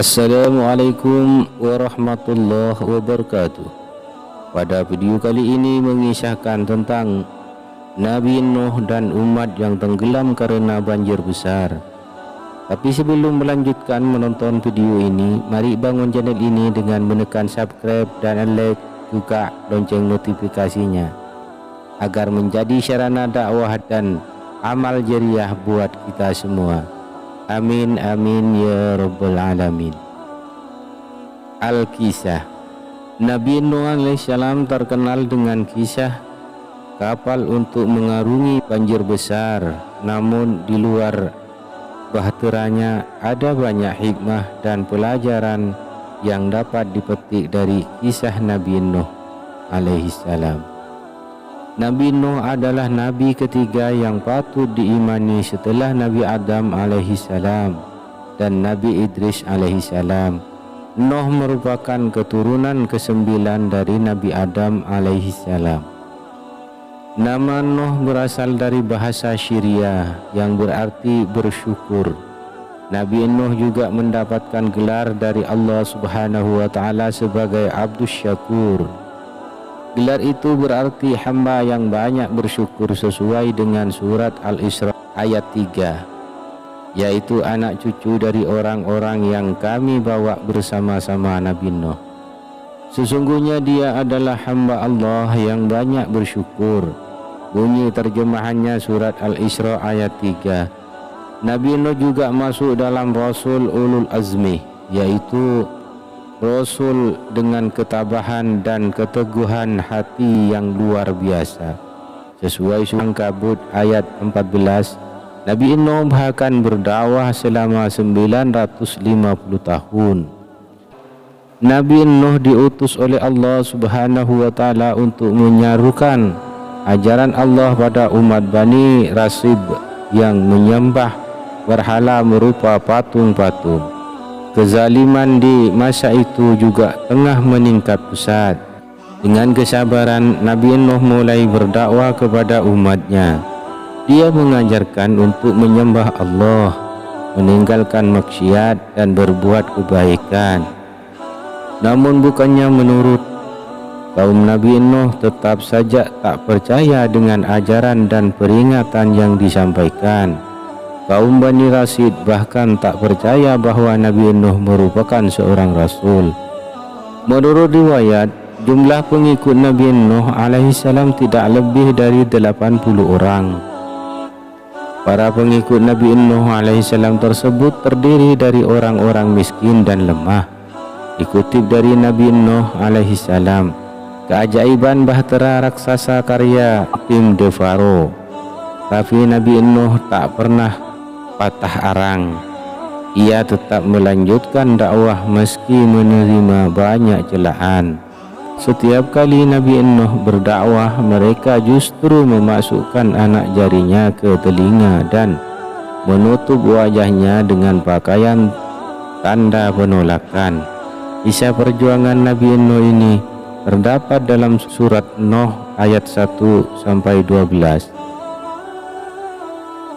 Assalamualaikum warahmatullahi wabarakatuh. Pada video kali ini mengisahkan tentang Nabi Nuh dan umat yang tenggelam karena banjir besar. Tapi sebelum melanjutkan menonton video ini, mari bangun channel ini dengan menekan subscribe dan like, juga lonceng notifikasinya, agar menjadi sarana dakwah dan amal jariah buat kita semua. Amin amin ya rabbal alamin. Al-Kisah. Nabi Nuh alaihissalam terkenal dengan kisah kapal untuk mengarungi banjir besar. Namun di luar bahteranya ada banyak hikmah dan pelajaran yang dapat dipetik dari kisah Nabi Nuh alaihissalam. Nabi Nuh adalah nabi ketiga yang patut diimani setelah Nabi Adam alaihissalam dan Nabi Idris alaihissalam. Nuh merupakan keturunan ke-9 dari Nabi Adam alaihissalam. Nama Nuh berasal dari bahasa Syria yang berarti bersyukur. Nabi Nuh juga mendapatkan gelar dari Allah Subhanahu wa taala sebagai Abdus Syakur. Gelar itu berarti hamba yang banyak bersyukur sesuai dengan surat Al-Isra ayat 3, yaitu anak cucu dari orang-orang yang kami bawa bersama-sama Nabi Nuh. Sesungguhnya dia adalah hamba Allah yang banyak bersyukur. Bunyi terjemahannya surat Al-Isra ayat 3. Nabi Nuh juga masuk dalam Rasul Ulul Azmi, yaitu Rasul dengan ketabahan dan keteguhan hati yang luar biasa. Sesuai surah Ankabut ayat 14, Nabi Nuh bahkan berdakwah selama 950 tahun. Nabi Nuh diutus oleh Allah Subhanahu wa taala untuk menyerukan ajaran Allah pada umat Bani Rasib yang menyembah berhala berupa patung-patung. Kezaliman di masa itu juga tengah meningkat pesat. Dengan kesabaran, Nabi Nuh mulai berdakwah kepada umatnya. Dia mengajarkan untuk menyembah Allah, meninggalkan maksiat dan berbuat kebaikan. Namun bukannya menurut, kaum Nabi Nuh tetap saja tak percaya dengan ajaran dan peringatan yang disampaikan. Kaum Bani Rasid bahkan tak percaya bahwa Nabi Nuh merupakan seorang rasul. Menurut riwayat, jumlah pengikut Nabi Nuh alaihissalam tidak lebih dari 80 orang. Para pengikut Nabi Nuh alaihissalam tersebut terdiri dari orang-orang miskin dan lemah. Dikutip dari Nabi Nuh alaihissalam, keajaiban bahtera raksasa karya Tim de Faro. Tapi Nabi Nuh tak pernah patah arang. Ia tetap melanjutkan dakwah meski menerima banyak celaan. Setiap kali Nabi Nuh berdakwah, mereka justru memasukkan anak jarinya ke telinga dan menutup wajahnya dengan pakaian tanda penolakan. Kisah perjuangan Nabi Nuh ini terdapat dalam surat Nuh ayat 1-12.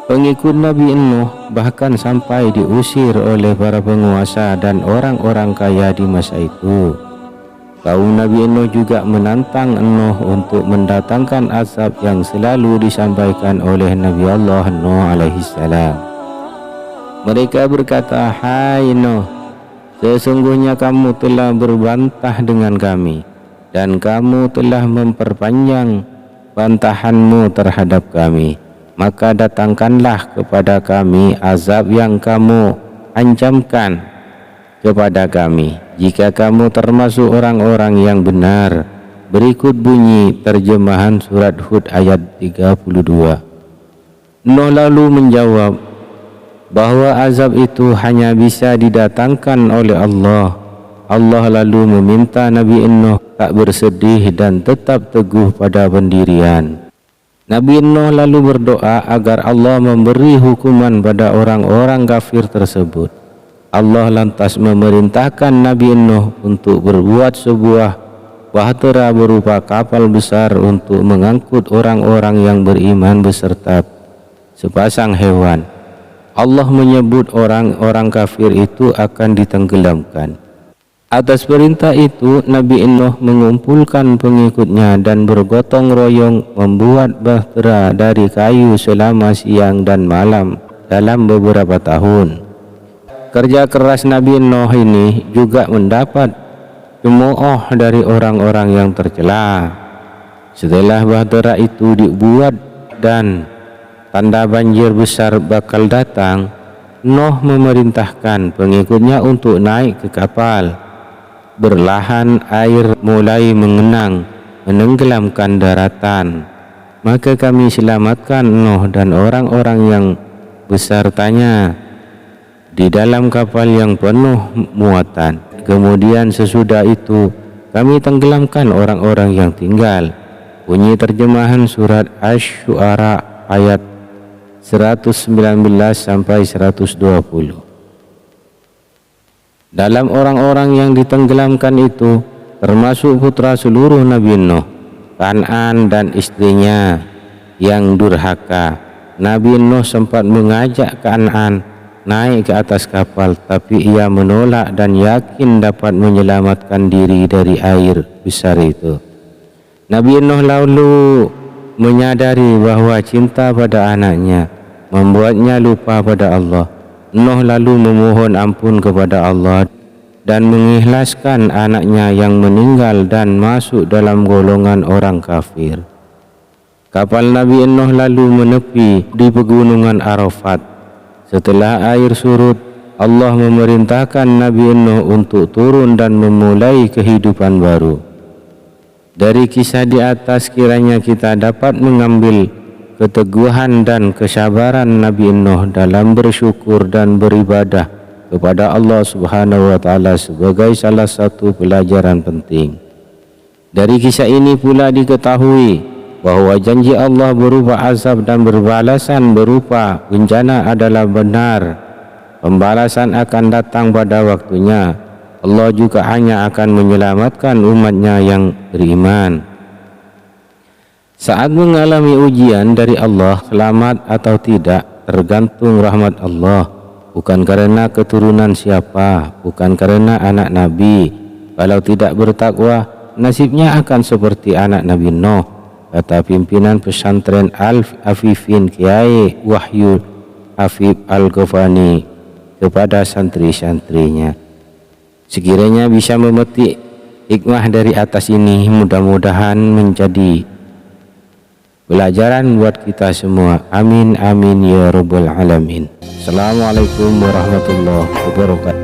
Pengikut Nabi Nuh bahkan sampai diusir oleh para penguasa dan orang-orang kaya di masa itu. Kaum Nabi Nuh juga menantang Nuh untuk mendatangkan azab yang selalu disampaikan oleh Nabi Allah Nuh alaihissalam. Mereka berkata, "Hai Nuh, sesungguhnya kamu telah berbantah dengan kami, dan kamu telah memperpanjang bantahanmu terhadap kami. Maka datangkanlah kepada kami azab yang kamu ancamkan kepada kami, jika kamu termasuk orang-orang yang benar." Berikut bunyi terjemahan surat Hud ayat 32. Nuh lalu menjawab bahwa azab itu hanya bisa didatangkan oleh Allah. Allah lalu meminta Nabi Nuh tak bersedih dan tetap teguh pada pendirian. Nabi Nuh lalu berdoa agar Allah memberi hukuman pada orang-orang kafir tersebut. Allah lantas memerintahkan Nabi Nuh untuk berbuat sebuah bahtera berupa kapal besar untuk mengangkut orang-orang yang beriman beserta sepasang hewan. Allah menyebut orang-orang kafir itu akan ditenggelamkan. Atas perintah itu, Nabi Nuh mengumpulkan pengikutnya dan bergotong royong membuat bahtera dari kayu selama siang dan malam dalam beberapa tahun. Kerja keras Nabi Nuh ini juga mendapat cemooh dari orang-orang yang tercela. Setelah bahtera itu dibuat dan tanda banjir besar bakal datang, Nuh memerintahkan pengikutnya untuk naik ke kapal. Berlahan air mulai menenggelamkan daratan. Maka kami selamatkan Nuh dan orang-orang yang besertanya di dalam kapal yang penuh muatan. Kemudian sesudah itu kami tenggelamkan orang-orang yang tinggal. Bunyi terjemahan surat Asy-Syu'ara ayat 119 sampai 120. Dalam orang-orang yang ditenggelamkan itu termasuk putra seluruh Nabi Nuh, Kan'an dan istrinya yang durhaka. Nabi Nuh sempat mengajak Kan'an naik ke atas kapal, tapi ia menolak dan yakin dapat menyelamatkan diri dari air besar itu. Nabi Nuh lalu menyadari bahwa cinta pada anaknya membuatnya lupa pada Allah. Nuh lalu memohon ampun kepada Allah dan mengikhlaskan anaknya yang meninggal dan masuk dalam golongan orang kafir. Kapal Nabi Nuh lalu menepi di pegunungan Arafat. Setelah air surut, Allah memerintahkan Nabi Nuh untuk turun dan memulai kehidupan baru. Dari kisah di atas kiranya kita dapat mengambil keteguhan dan kesabaran Nabi Nuh dalam bersyukur dan beribadah kepada Allah Subhanahu wa Ta'ala sebagai salah satu pelajaran penting. Dari kisah ini pula diketahui bahwa janji Allah berupa azab dan berbalasan berupa bencana adalah benar. Pembalasan akan datang pada waktunya. Allah juga hanya akan menyelamatkan umatnya yang beriman. Saat mengalami ujian dari Allah, selamat atau tidak tergantung rahmat Allah, bukan karena keturunan siapa, bukan karena anak Nabi. Kalau tidak bertakwa, nasibnya akan seperti anak Nabi Nuh, kata pimpinan pesantren Al-Afifin Kiai Wahyu Afif Al-Ghafani kepada santri-santrinya. Sekiranya bisa memetik hikmah dari atas ini, mudah-mudahan menjadi pelajaran buat kita semua. Amin amin ya rabbal alamin. Assalamualaikum warahmatullahi wabarakatuh.